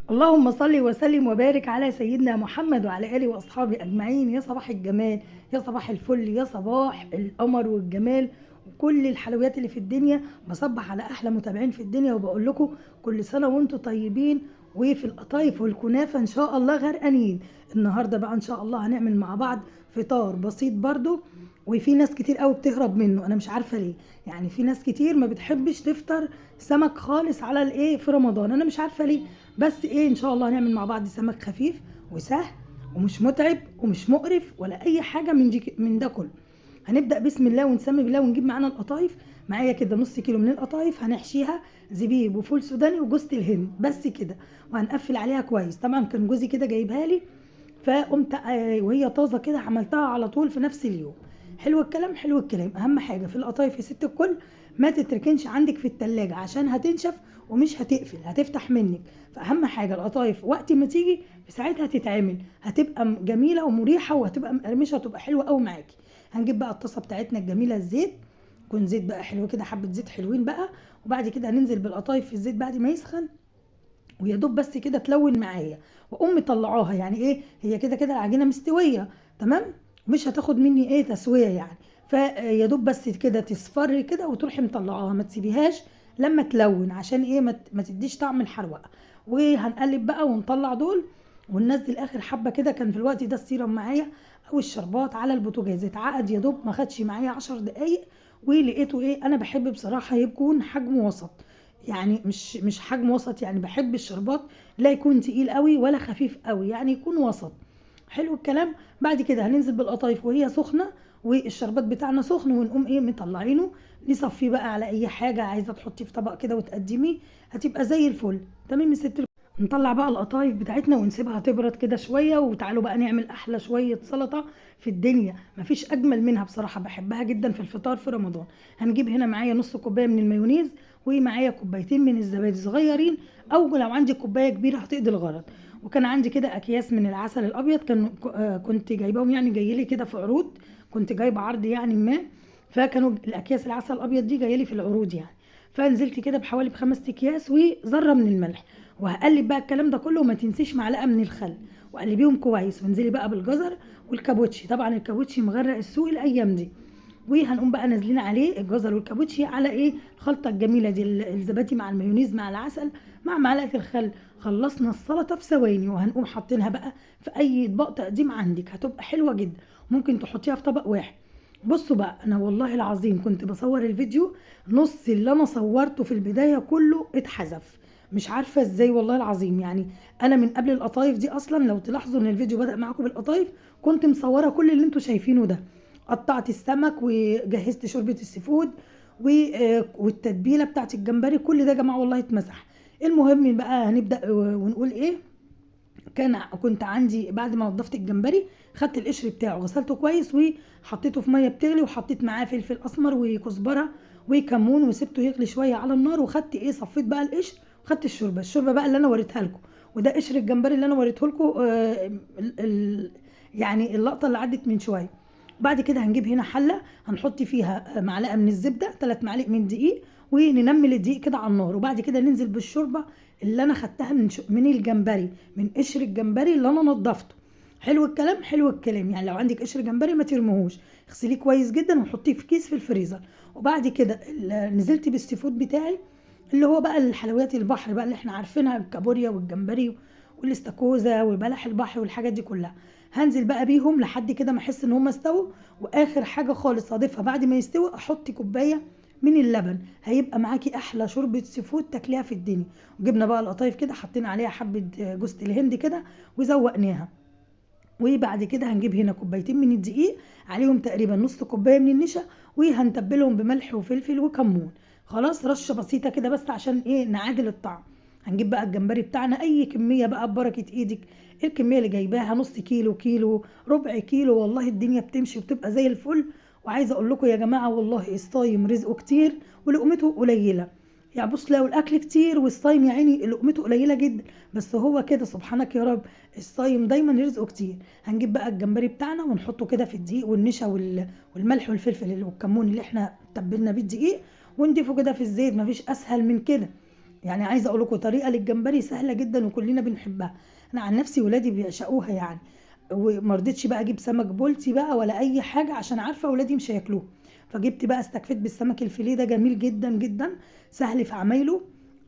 اللهم صل وسلم وبارك على سيدنا محمد وعلى آله وأصحابه أجمعين. يا صباح الجمال، يا صباح الفل، يا صباح القمر والجمال وكل الحلويات اللي في الدنيا. بصبح على أحلى متابعين في الدنيا وبقول لكم كل سنة وانتم طيبين، وفي القطايف والكنافة إن شاء الله غرقانين. النهاردة بقى إن شاء الله هنعمل مع بعض فطار بسيط برضو، وفي ناس كتير قوي بتهرب منه، انا مش عارفه ليه. يعني في ناس كتير ما بتحبش تفطر سمك خالص على الايه في رمضان، انا مش عارفه ليه. بس ايه، ان شاء الله هنعمل مع بعض سمك خفيف وسهل ومش متعب ومش مقرف ولا اي حاجه من ده كله. هنبدا بسم الله ونسمي بالله ونجيب معانا القطايف. معايا كده نص كيلو من القطايف، هنحشيها زبيب وفول سوداني وجوز الهند بس كده، وهنقفل عليها كويس. طبعا كان جوزي كده جايبها لي، فقمت وهي طازه كده عملتها على طول في نفس اليوم. حلو الكلام، حلو الكلام. اهم حاجه في القطايف يا ست الكل ما تتركنش عندك في التلاجة عشان هتنشف ومش هتقفل، هتفتح منك. فاهم حاجه القطايف وقت ما تيجي في ساعتها تتعمل، هتبقى جميله ومريحه وهتبقى مقرمشه وتبقى حلوه قوي معاكي. هنجيب بقى الطاسه بتاعتنا الجميله، الزيت يكون زيت بقى حلو كده، حبه زيت حلوين بقى. وبعد كده هننزل بالقطايف في الزيت بعد ما يسخن، ويا دوب بس كده تلون معايا، واقوم مطلعاها. يعني ايه، هي كده كده العجينه مستويه تمام، مش هتاخد مني ايه تسويه يعني. فيا دوب بس كده تصفر كده وتروحي مطلعاها، ما تسيبيهاش لما تلون عشان ايه ما تديش طعم الحروقه. وهنقلب بقى ونطلع دول وننزل اخر حبه كده. كان في الوقت ده السيرم معايا او الشربات على البوتاجاز اتعقد، يا دوب ما خدش معايا 10 دقايق. ولقيته ايه، انا بحب بصراحه يكون حجمه وسط، يعني مش حجم وسط. يعني بحب الشربات لا يكون تقيل قوي ولا خفيف قوي، يعني يكون وسط. حلو الكلام. بعد كده هننزل بالقطايف وهي سخنه والشربات بتاعنا سخن، ونقوم ايه مطلعينه نصفيه بقى على اي حاجه عايزه تحطيه في طبق كده وتقدميه، هتبقى زي الفل. تمام يا ست الكل. نطلع بقى القطايف بتاعتنا ونسيبها تبرد كده شويه، وتعالوا بقى نعمل احلى شويه سلطه في الدنيا. مفيش اجمل منها بصراحه، بحبها جدا في الفطار في رمضان. هنجيب هنا معايا نص كوبايه من المايونيز، ومعايا كوبايتين من الزبادي صغيرين، او لو عندي كوبايه كبيره هتقضي الغرض. وكان عندي كده اكياس من العسل الابيض، كنت جايباهم، يعني جايلي كده في عروض، كنت جايبه عرض يعني ما. فكانوا الاكياس العسل الابيض دي جايلي في العروض يعني. فنزلت كده بحوالي بخمس اكياس وذره من الملح، وهقلب بقى الكلام ده كله. وما تنسيش معلقه من الخل وقلبيهم كويس. وانزلي بقى بالجزر والكابوتشي، طبعا الكابوتشي مغرق السوق الايام دي. وهنقوم بقى نازلين عليه الجزر والكابوتشي على ايه الخلطه الجميله دي، الزبادي مع المايونيز مع العسل مع معلقه الخل. خلصنا السلطه في ثواني، وهنقوم حاطينها بقى في اي اطباق تقديم عندك، هتبقى حلوه جدا. ممكن تحطيها في طبق واحد. بصوا بقى، انا والله العظيم كنت بصور الفيديو، نص اللي انا صورته في البدايه كله اتحذف، مش عارفه ازاي والله العظيم. يعني انا من قبل القطايف دي اصلا، لو تلاحظوا ان الفيديو بدأ معاكم بالقطايف، كنت مصوره كل اللي انتوا شايفينه ده. قطعت السمك وجهزت شوربه السي فود والتتبيله بتاعت الجمبري، كل ده يا جماعه والله اتمسح. المهم بقى هنبدا ونقول ايه. كنت عندي بعد ما نضفت الجمبري، خدت القشر بتاعه غسلته كويس وحطيته في ميه بتغلي، وحطيت معاه فلفل اسمر وكزبره وكمون، وسبته يغلي شويه على النار. وخدت ايه، صفيت بقى القشر وخدت الشوربه بقى اللي انا وريتها لكم. وده قشر الجمبري اللي انا وريته لكم، يعني اللقطه اللي عدت من شويه. بعد كده هنجيب هنا حله، هنحط فيها معلقه من الزبده، 3 معالق من دقيق، وننمل الدقيق كده على النار. وبعد كده ننزل بالشوربه اللي انا خدتها من الجمبري، من قشر الجمبري اللي انا نضفته. حلو الكلام، حلو الكلام. يعني لو عندك قشر جمبري ما ترموهوش، اغسليه كويس جدا وحطيه في كيس في الفريزر. وبعد كده نزلت بالسي فود بتاعي، اللي هو بقى الحلويات البحر بقى اللي احنا عارفينها، الكابوريا والجمبري والاستاكوزا وبلح البحر والحاجات دي كلها. هنزل بقى بيهم لحد كده ما احس ان هم استووا. واخر حاجه خالص اضيفها بعد ما يستوي، احط كوبايه من اللبن، هيبقى معاكي احلى شوربه سي فود تاكليها في الدنيا. وجبنا بقى القطايف كده، حطينا عليها حبه جوز الهند كده وزوقناها. وبعد كده هنجيب هنا كوبايتين من الدقيق، عليهم تقريبا نص كوبايه من النشا، وهنتبلهم بملح وفلفل وكمون. خلاص، رشه بسيطه كده بس عشان ايه نعادل الطعم. هنجيب بقى الجمبري بتاعنا اي كميه بقى ببركه ايدك. الكميه اللي جايباها نص كيلو، كيلو، ربع كيلو، والله الدنيا بتمشي وبتبقى زي الفل. وعايزه اقول لكم يا جماعه، والله الصايم رزقه كتير ولقمته قليله. يعني بص، لو الاكل كتير والصايم يا عيني لقمته قليله جدا، بس هو كده سبحانك يا رب، الصايم دايما رزقه كتير. هنجيب بقى الجمبري بتاعنا ونحطه كده في الدقيق والنشا والملح والفلفل والكمون اللي احنا تبلنا بيه الدقيق، ونضيفه كده في الزيت. مفيش اسهل من كده. يعني عايزه اقول لكم طريقه للجمبري سهله جدا وكلنا بنحبها. انا عن نفسي ولادي بيعشقوها يعني. وما رضيتش بقى اجيب سمك بولتي بقى ولا اي حاجه عشان عارفه ولادي مش هياكلوه. فجبت بقى استكفيت بالسمك الفيليه ده، جميل جدا جدا، سهل في عمايله،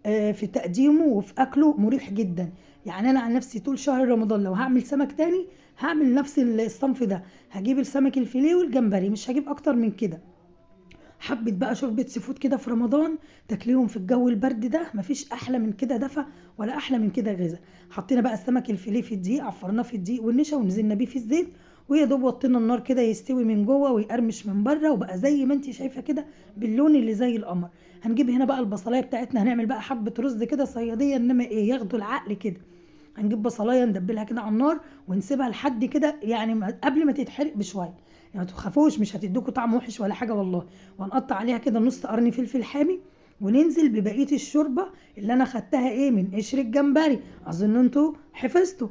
في تقديمه وفي اكله مريح جدا. يعني انا عن نفسي طول شهر رمضان لو هعمل سمك تاني هعمل نفس الصنف ده، هجيب السمك الفيليه والجمبري، مش هجيب اكتر من كده. حبة بقى شوربة سي فود كده في رمضان، تاكليهم في الجو البرد ده، مفيش احلى من كده دفى ولا احلى من كده غذا. حطينا بقى السمك الفيليه في الدقيق، عفرناه في الدقيق والنشا ونزلنا بيه في الزيت، ويا دوب وطينا النار كده يستوي من جوه ويقرمش من بره، وبقى زي ما انت شايفه كده باللون اللي زي القمر. هنجيب هنا بقى البصلايه بتاعتنا، هنعمل بقى حبه رز كده صياديه، انما ايه ياخدوا العقل كده. هنجيب بصلايه ندبلها كده على النار ونسيبها لحد كده يعني قبل ما تتحرق بشويه، يعني ما تخافوش مش هتدوكوا طعم وحش ولا حاجه والله. وهنقطع عليها كده نص قرن فلفل حامي، وننزل ببقيه الشوربه اللي انا خدتها ايه من قشر الجمبري. اظن انتوا حفظتوا.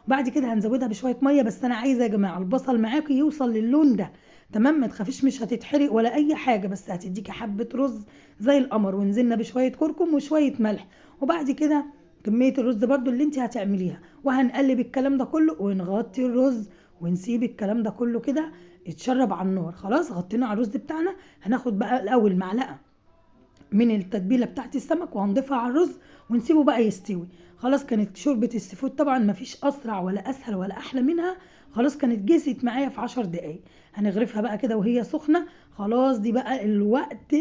وبعد كده هنزودها بشويه ميه، بس انا عايزه يا جماعه البصل معاكي يوصل للون ده تمام، ما تخافيش مش هتتحرق ولا اي حاجه، بس هتديكي حبه رز زي القمر. ونزلنا بشويه كركم وشويه ملح، وبعد كده كميه الرز برضو اللي انت هتعمليها، وهنقلب الكلام ده كله ونغطي الرز ونسيب الكلام ده كله كده يتشرب على النار. خلاص غطينا على الرز بتاعنا. هناخد بقى الاول معلقه من التتبيله بتاعت السمك وهنضيفها على الرز ونسيبه بقى يستوي. خلاص كانت شوربه السيفود طبعا مفيش اسرع ولا اسهل ولا احلى منها. خلاص كانت جست معايا في 10 دقايق. هنغرفها بقى كده وهي سخنه. خلاص دي بقى الوقت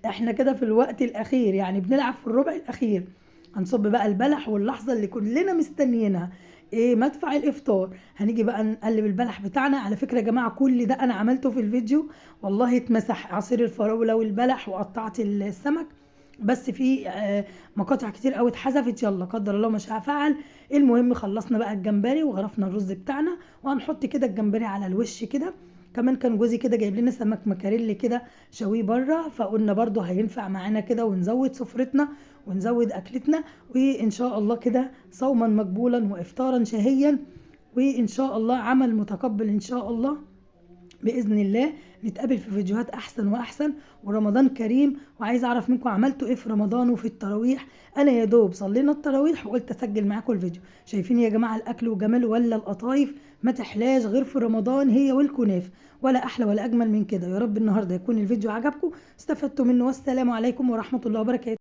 احنا كده في الوقت الاخير، يعني بنلعب في الربع الاخير. هنصب بقى البلح، واللحظه اللي كلنا مستنيينها، ايه، مدفع الافطار. هنيجي بقى نقلب البلح بتاعنا. على فكره يا جماعه كل ده انا عملته في الفيديو والله، اتمسح عصير الفراوله والبلح وقطعت السمك، بس في مقاطع كتير قوي اتحذفت، يلا قدر الله ما شاء فعل. المهم خلصنا بقى الجمبري وغرفنا الرز بتاعنا، وهنحط كده الجمبري على الوش كده. كمان كان جوزي كده جايب لنا سمك مكاريلي كده شويه بره، فقلنا برضو هينفع معانا كده ونزود سفرتنا ونزود اكلتنا. وان شاء الله كده صوما مقبولا وافطارا شهيا، وان شاء الله عمل متقبل ان شاء الله باذن الله. نتقابل في فيديوهات احسن واحسن، ورمضان كريم. وعايز اعرف منكم عملتوا ايه في رمضان وفي التراويح. انا يا دوب صلينا التراويح وقلت اسجل معاكم الفيديو. شايفين يا جماعه الاكل وجماله ولا القطايف ما تحلاش غير في رمضان، هي والكنافه، ولا احلى ولا اجمل من كده. يا رب النهارده يكون الفيديو عجبكم استفدتوا منه، والسلام عليكم ورحمه الله وبركاته.